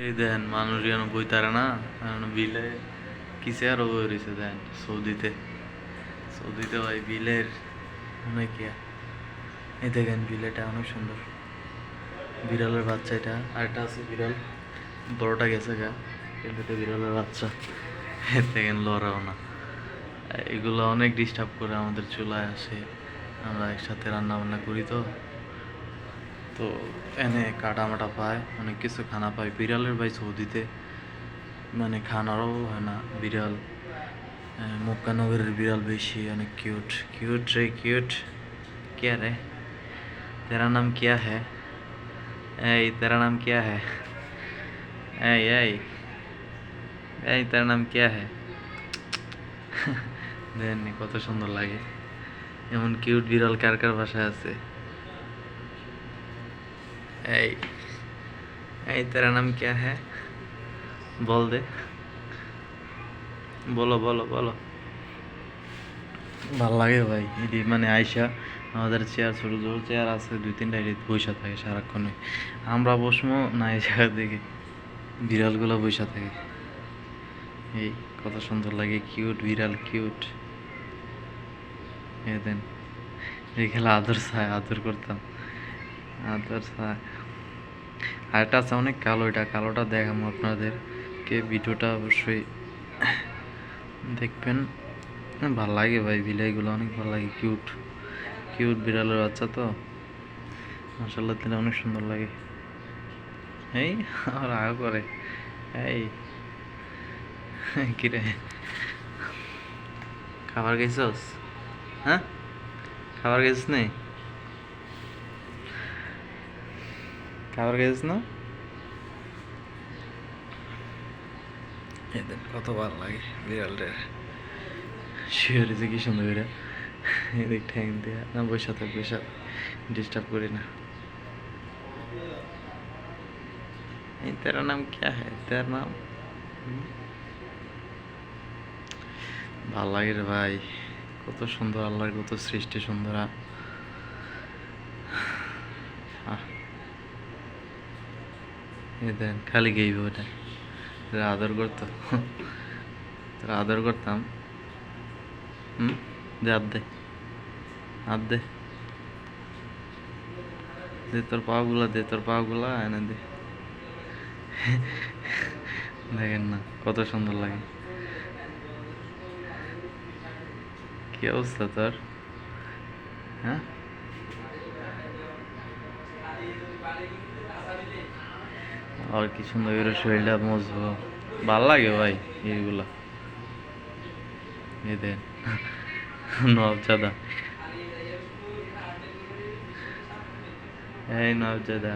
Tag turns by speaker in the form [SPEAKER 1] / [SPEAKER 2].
[SPEAKER 1] এই দেন মানুষ যেন বইতারে না এখন বিলে কিসে আরো বই রয়েছে দেন সৌদিতে। সৌদিতে ভাই বিলের অনেক ইয়া। এই দেখেন বিলেটা অনেক সুন্দর। বিড়ালের বাচ্চা এটা আরেকটা আছে বিড়াল, বড়টা গেছে গা, কিন্তু এটা বিড়ালের বাচ্চা। এই দেখেন লড়াও না। এগুলো অনেক ডিস্টার্ব করে, আমাদের চুলায় আসে, আমরা একসাথে রান্না বান্না করি তো। তো এনে কাটা মাটা পায়, অনেক কিছু খানা পায় বিড়ালের ভাই সৌদিতে, মানে খানারও হয় না বিড়াল। মক্কা নগরের বিড়াল বেশি, অনেক কিউট কিউট রে কিউট। क्या रे, तेरा नाम क्या है? এই तेरा नाम क्या है? এই এই এই तेरा नाम क्या है? দেখেননি কত সুন্দর লাগে, এমন কিউট বিড়াল কার কার বাসায় আছে? এই এই तेरा नाम क्या है? বল দে, বলো বলো বলো। ভাল লাগে ভাই এটি, মানে আইসা আমাদের চেয়ার, ছোটো ছোটো চেয়ার আছে দুই তিনটা, এটি বৈশা থাকে সারাক্ষণে। আমরা বসমো না এই জায়গা থেকে, বিড়ালগুলো বৈশা থাকে। এই কত সুন্দর লাগে, কিউট বিড়াল কিউট। এ দেন এই খেলা আদর চায়, আদর করতাম, আদর চায়। আরেকটা আছে অনেক কালো, এটা কালোটা দেখাবো আপনাদের কে, ভিডিওটা অবশ্যই দেখবেন। ভাল লাগে ভাই, বিলাইগুলো অনেক ভালো লাগে, কিউট কিউট বিড়ালের বাচ্চা তো মাশাআল্লাহ দিলে অনেক সুন্দর লাগে। এই আর আগা করে এই কিরে, খাবার খাইছস? হ্যাঁ, খাবার খাইছিস নেই? খাবার খাইছিস না? এদের কত ভালো লাগে বিড়ালটার, শুয়ে রয়েছে কি সুন্দর করে, এদিক ঠ্যাং দিয়ে না, বসে থাক বসে, ডিস্টার্ব করি না। এই তেরা নাম क्या है? তেরা নাম ভাল লাগে রে ভাই, কত সুন্দর আল্লাহর কত সৃষ্টি সুন্দর। এই দেন খালি গেইব ওটা, তোরা আদর করতো, তোরা আদর করতাম। দে হাত দে, হাত দে, দে তোর পাগুলা, দে তোর পাগুলা এনে দে। দেখেন না কত সুন্দর লাগে, কি অবস্থা তোর? হ্যাঁ, আর কি সুন্দর করে শরীরটা মজবো, ভাল লাগে ভাই এইগুলা। এই দেন নবজাদা, এই নবজাদা।